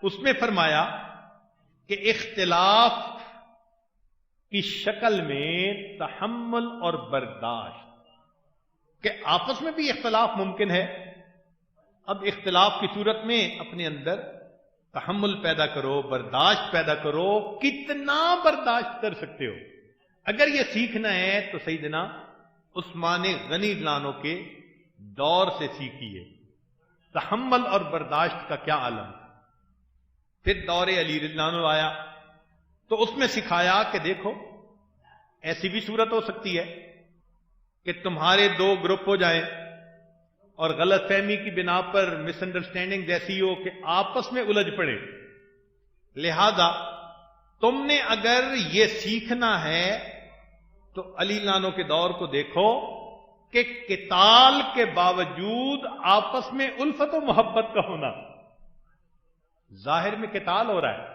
اس میں فرمایا کہ اختلاف کی شکل میں تحمل اور برداشت، کہ آپس میں بھی اختلاف ممکن ہے. اب اختلاف کی صورت میں اپنے اندر تحمل پیدا کرو، برداشت پیدا کرو. کتنا برداشت کر سکتے ہو؟ اگر یہ سیکھنا ہے تو سیدنا عثمان غنی لانو کے دور سے سیکھیے. تحمل اور برداشت کا کیا عالم تھا. پھر دور علی لانو آیا تو اس میں سکھایا کہ دیکھو ایسی بھی صورت ہو سکتی ہے کہ تمہارے دو گروپ ہو جائیں اور غلط فہمی کی بنا پر مس انڈرسٹینڈنگ جیسی ہو کہ آپس میں الجھ پڑے. لہذا تم نے اگر یہ سیکھنا ہے تو علی لانو کے دور کو دیکھو کہ قتال کے باوجود آپس میں الفت و محبت کا ہونا. ظاہر میں قتال ہو رہا ہے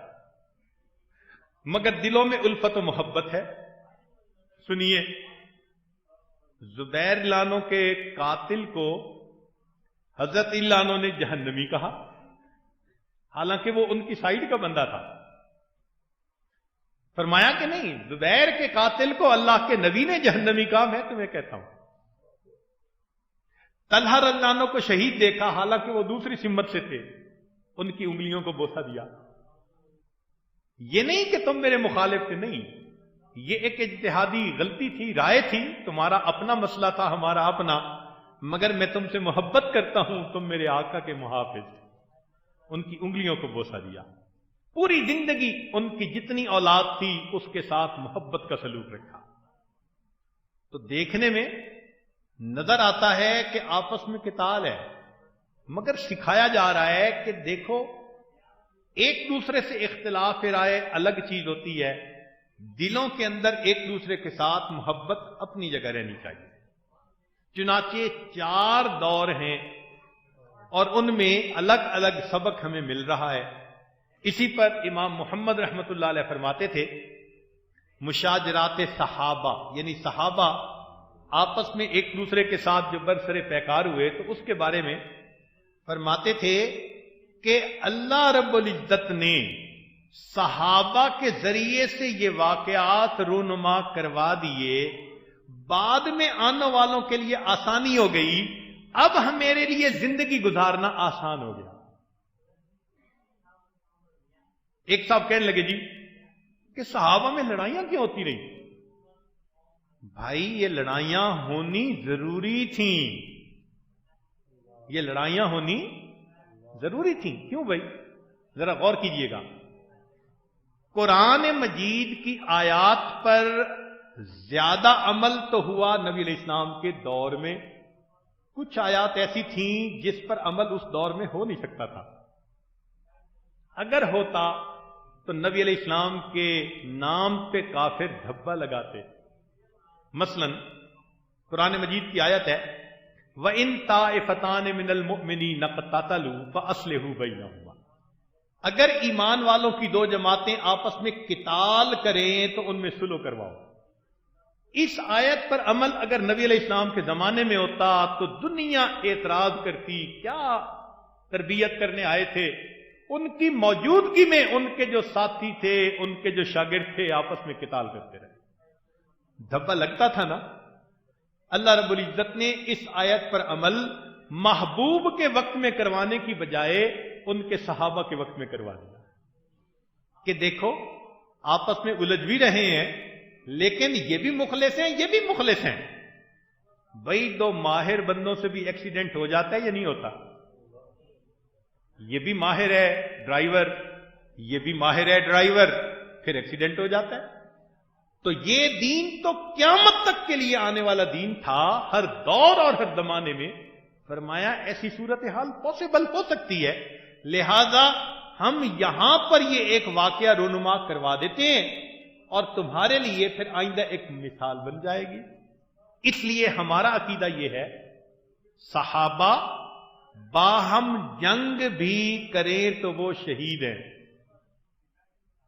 مگر دلوں میں الفت و محبت ہے. سنیے، زبیر لانو کے قاتل کو حضرت علی لانو نے جہنمی کہا، حالانکہ وہ ان کی سائیڈ کا بندہ تھا. فرمایا کہ نہیں، زبیر کے قاتل کو اللہ کے نبی نے جہنمی کہا. میں تمہیں کہتا ہوں طلحہ رضی اللہ عنہ کو شہید دیکھا، حالانکہ وہ دوسری سمت سے تھے، ان کی انگلیوں کو بوسہ دیا. یہ نہیں کہ تم میرے مخالف تھے، نہیں، یہ ایک اجتہادی غلطی تھی، رائے تھی، تمہارا اپنا مسئلہ تھا، ہمارا اپنا، مگر میں تم سے محبت کرتا ہوں، تم میرے آقا کے محافظ. ان کی انگلیوں کو بوسہ دیا. پوری زندگی ان کی جتنی اولاد تھی اس کے ساتھ محبت کا سلوک رکھا. تو دیکھنے میں نظر آتا ہے کہ آپس میں قتال ہے، مگر سکھایا جا رہا ہے کہ دیکھو ایک دوسرے سے اختلاف رائے الگ چیز ہوتی ہے، دلوں کے اندر ایک دوسرے کے ساتھ محبت اپنی جگہ رہنی چاہیے. چنانچہ 4 دور ہیں اور ان میں الگ الگ سبق ہمیں مل رہا ہے. اسی پر امام محمد رحمت اللہ علیہ فرماتے تھے مشاجرات صحابہ، یعنی صحابہ آپس میں ایک دوسرے کے ساتھ جو برسر پیکار ہوئے تو اس کے بارے میں فرماتے تھے کہ اللہ رب العزت نے صحابہ کے ذریعے سے یہ واقعات رونما کروا دیے، بعد میں آنے والوں کے لیے آسانی ہو گئی، اب میرے لیے زندگی گزارنا آسان ہو گیا. ایک صاحب کہنے لگے جی کہ صحابہ میں لڑائیاں کیوں ہوتی رہی؟ بھائی یہ لڑائیاں ہونی ضروری تھیں، یہ لڑائیاں ہونی ضروری تھیں. کیوں بھائی؟ ذرا غور کیجئے گا. قرآن مجید کی آیات پر زیادہ عمل تو ہوا نبی علیہ السلام کے دور میں، کچھ آیات ایسی تھیں جس پر عمل اس دور میں ہو نہیں سکتا تھا. اگر ہوتا تو نبی علیہ السلام کے نام پہ کافر دھبا لگاتے. مثلا قرآن مجید کی آیت ہے وَإِن طَائِفَتَانِ مِنَ الْمُؤْمِنِينَ اقْتَتَلُوا فَأَصْلِحُوا بَيْنَهُمَا. اگر ایمان والوں کی 2 جماعتیں آپس میں قتال کریں تو ان میں صلح کرواؤ. اس آیت پر عمل اگر نبی علیہ السلام کے زمانے میں ہوتا تو دنیا اعتراض کرتی، کیا تربیت کرنے آئے تھے. ان کی موجودگی میں ان کے جو ساتھی تھے، ان کے جو شاگرد تھے، آپس میں قتال کرتے رہے. دھبا لگتا تھا نا. اللہ رب العزت نے اس آیت پر عمل محبوب کے وقت میں کروانے کی بجائے ان کے صحابہ کے وقت میں کروا دیا کہ دیکھو آپس میں الجھ بھی رہے ہیں لیکن یہ بھی مخلص ہیں، یہ بھی مخلص ہیں. بھائی 2 ماہر بندوں سے بھی ایکسیڈنٹ ہو جاتا ہے یا نہیں ہوتا؟ یہ بھی ماہر ہے ڈرائیور، یہ بھی ماہر ہے ڈرائیور، پھر ایکسیڈنٹ ہو جاتا ہے. تو یہ دین تو قیامت تک کے لیے آنے والا دین تھا، ہر دور اور ہر زمانے میں. فرمایا ایسی صورتحال پاسبل ہو سکتی ہے، لہذا ہم یہاں پر یہ ایک واقعہ رونما کروا دیتے ہیں اور تمہارے لیے پھر آئندہ ایک مثال بن جائے گی. اس لیے ہمارا عقیدہ یہ ہے صحابہ باہم جنگ بھی کریں تو وہ شہید ہیں،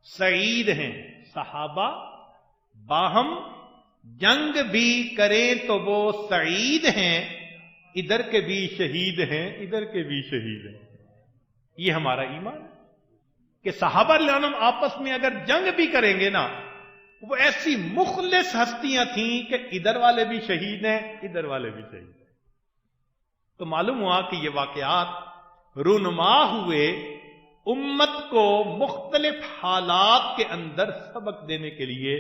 سعید ہیں. صحابہ باہم جنگ بھی کریں تو وہ سعید ہیں، ادھر کے بھی شہید ہیں، ادھر کے بھی شہید ہیں. یہ ہمارا ایمان. کہ صحابہ رضوان آپس میں اگر جنگ بھی کریں گے نا، وہ ایسی مخلص ہستیاں تھیں کہ ادھر والے بھی شہید ہیں، ادھر والے بھی شہید ہیں۔ تو معلوم ہوا کہ یہ واقعات رونما ہوئے امت کو مختلف حالات کے اندر سبق دینے کے لیے،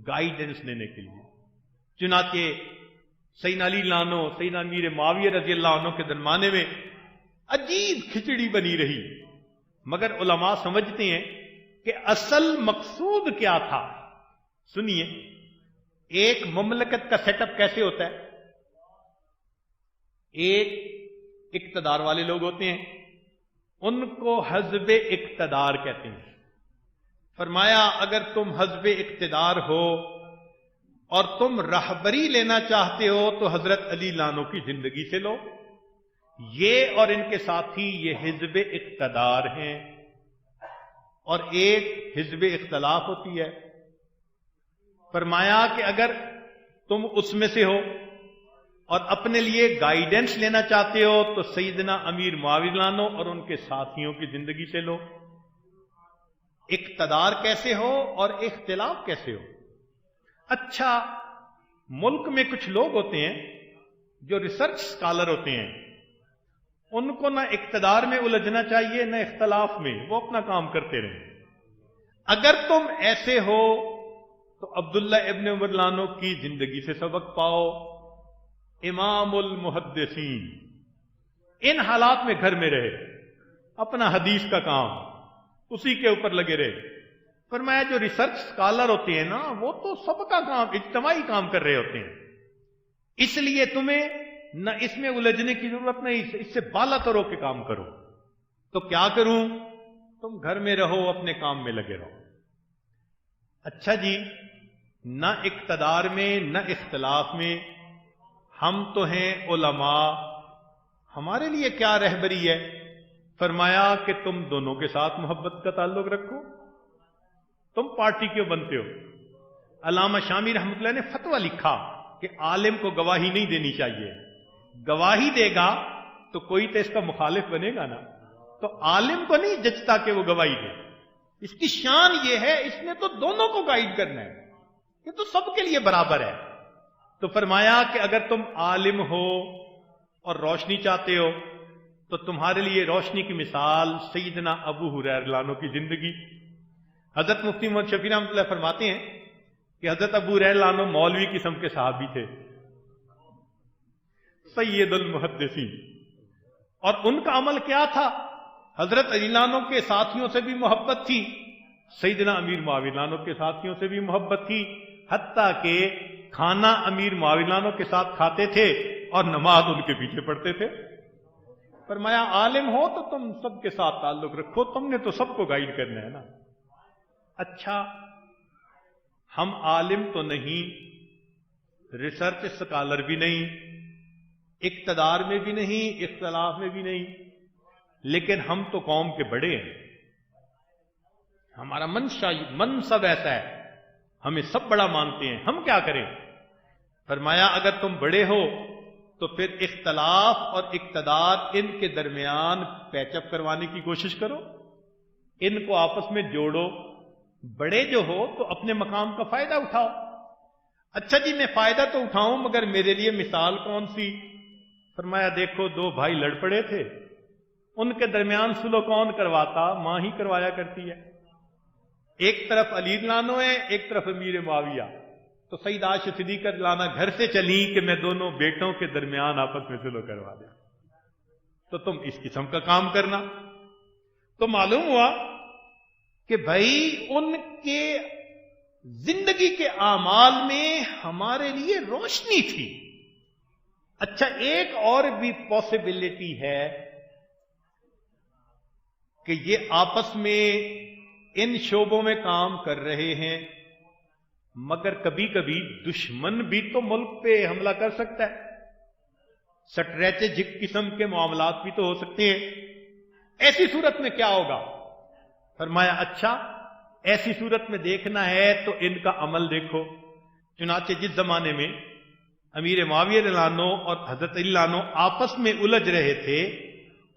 گائیڈنس دینے کے لیے۔ چنانچہ سیدنا علی لانو، سیدنا امیر معاویہ رضی اللہ عنہ کے درمیانے میں عجیب کھچڑی بنی رہی، مگر علماء سمجھتے ہیں کہ اصل مقصود کیا تھا۔ سنیے، ایک مملکت کا سیٹ اپ کیسے ہوتا ہے؟ ایک اقتدار والے لوگ ہوتے ہیں، ان کو حزب اقتدار کہتے ہیں۔ فرمایا اگر تم حزب اقتدار ہو اور تم رہبری لینا چاہتے ہو تو حضرت علی لانو کی زندگی سے لو، یہ اور ان کے ساتھی یہ حزب اقتدار ہیں۔ اور ایک حزب اختلاف ہوتی ہے۔ فرمایا کہ اگر تم اس میں سے ہو اور اپنے لیے گائیڈنس لینا چاہتے ہو تو سیدنا امیر معاویہ لانو اور ان کے ساتھیوں کی زندگی سے لو۔ اقتدار کیسے ہو اور اختلاف کیسے ہو؟ اچھا، ملک میں کچھ لوگ ہوتے ہیں جو ریسرچ اسکالر ہوتے ہیں، ان کو نہ اقتدار میں الجھنا چاہیے نہ اختلاف میں، وہ اپنا کام کرتے رہیں۔ اگر تم ایسے ہو تو عبداللہ ابن عمر لانو کی زندگی سے سبق پاؤ، امام المحدثین۔ ان حالات میں گھر میں رہے، اپنا حدیث کا کام اسی کے اوپر لگے رہے۔ فرمایا جو ریسرچ اسکالر ہوتے ہیں نا، وہ تو سب کا کام اجتماعی کام کر رہے ہوتے ہیں، اس لیے تمہیں نہ اس میں الجھنے کی ضرورت نہیں، اس سے بالا تر ہو کے کام کرو۔ تو کیا کروں؟ تم گھر میں رہو، اپنے کام میں لگے رہو۔ اچھا جی، نہ اقتدار میں نہ اختلاف میں، ہم تو ہیں علماء، ہمارے لیے کیا رہبری ہے؟ فرمایا کہ تم دونوں کے ساتھ محبت کا تعلق رکھو۔ تم پارٹی کیوں بنتے ہو؟ علامہ شامی رحمۃ اللہ نے فتویٰ لکھا کہ عالم کو گواہی نہیں دینی چاہیے، گواہی دے گا تو کوئی تو اس کا مخالف بنے گا نا، تو عالم کو نہیں جچتا کہ وہ گواہی دے، اس کی شان یہ ہے اس نے تو دونوں کو گائیڈ کرنا ہے، یہ تو سب کے لیے برابر ہے۔ تو فرمایا کہ اگر تم عالم ہو اور روشنی چاہتے ہو تو تمہارے لیے روشنی کی مثال سیدنا ابو ہریرہ رضی اللہ عنہ کی زندگی۔ حضرت مفتی محمد شفیع رحمۃ اللہ فرماتے ہیں کہ حضرت ابو ہریرہ رضی اللہ عنہ مولوی قسم کے صحابی تھے، سید المحدثین، اور ان کا عمل کیا تھا؟ حضرت علی اللہ عنہ کے ساتھیوں سے بھی محبت تھی، سیدنا امیر معاویہ رضی اللہ عنہ کے ساتھیوں سے بھی محبت تھی، حتیٰ کہ کھانا امیر معاویہ رضی اللہ عنہ کے ساتھ کھاتے تھے اور نماز ان کے پیچھے پڑھتے تھے۔ فرمایا عالم ہو تو تم سب کے ساتھ تعلق رکھو، تم نے تو سب کو گائیڈ کرنا ہے نا۔ اچھا، ہم عالم تو نہیں، ریسرچ اسکالر بھی نہیں، اقتدار میں بھی نہیں، اختلاف میں بھی نہیں، لیکن ہم تو قوم کے بڑے ہیں، ہمارا منصب ایسا ہے، ہمیں سب بڑا مانتے ہیں، ہم کیا کریں؟ فرمایا اگر تم بڑے ہو تو پھر اختلاف اور اقتدار ان کے درمیان پیچ اپ کروانے کی کوشش کرو، ان کو آپس میں جوڑو، بڑے جو ہو تو اپنے مقام کا فائدہ اٹھاؤ۔ اچھا جی، میں فائدہ تو اٹھاؤں مگر میرے لیے مثال کون سی؟ فرمایا دیکھو، دو بھائی لڑ پڑے تھے، ان کے درمیان صلح کون کرواتا؟ ماں ہی کروایا کرتی ہے۔ ایک طرف علی رضی اللہ عنہ ہے، ایک طرف امیر معاویہ، تو سیدہ عائشہ صدیقہ رضی اللہ عنہا گھر سے چلی کہ میں دونوں بیٹوں کے درمیان آپس میں صلح کروا دیں، تو تم اس قسم کا کام کرنا۔ تو معلوم ہوا کہ بھائی ان کے زندگی کے اعمال میں ہمارے لیے روشنی تھی۔ اچھا، ایک اور بھی پاسبلٹی ہے کہ یہ آپس میں ان شعبوں میں کام کر رہے ہیں، مگر کبھی کبھی دشمن بھی تو ملک پہ حملہ کر سکتا ہے، سٹریٹجک قسم کے معاملات بھی تو ہو سکتے ہیں۔ ایسی صورت میں کیا ہوگا؟ فرمایا اچھا، ایسی صورت میں دیکھنا ہے تو ان کا عمل دیکھو۔ چنانچہ جس زمانے میں امیر معاویہ رضی اللہ عنہ اور حضرت علی رضی اللہ عنہ آپس میں الجھ رہے تھے،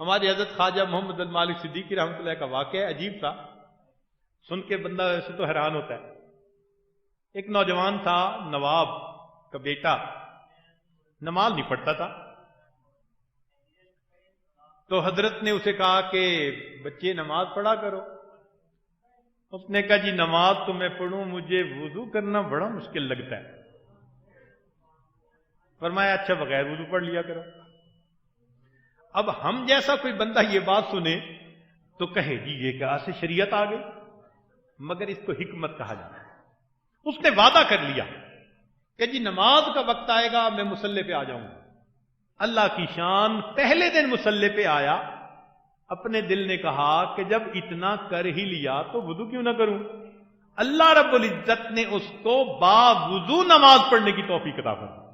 ہمارے حضرت خواجہ محمد المالک صدیقی رحمۃ اللہ کا واقعہ عجیب تھا، سن کے بندہ ویسے تو حیران ہوتا ہے۔ ایک نوجوان تھا، نواب کا بیٹا، نماز نہیں پڑھتا تھا، تو حضرت نے اسے کہا کہ بچے نماز پڑھا کرو۔ اس نے کہا جی نماز تو میں پڑھوں، مجھے وضو کرنا بڑا مشکل لگتا ہے۔ فرمایا اچھا بغیر وضو پڑھ لیا کرو۔ اب ہم جیسا کوئی بندہ یہ بات سنے تو کہے جی یہ کہاں سے شریعت آ گئی، مگر اس کو حکمت کہا جاتا ہے۔ اس نے وعدہ کر لیا کہ جی نماز کا وقت آئے گا میں مصلی پہ آ جاؤں گا۔ اللہ کی شان، پہلے دن مصلی پہ آیا، اپنے دل نے کہا کہ جب اتنا کر ہی لیا تو وضو کیوں نہ کروں۔ اللہ رب العزت نے اس کو باوضو نماز پڑھنے کی توفیق عطا فرمائی۔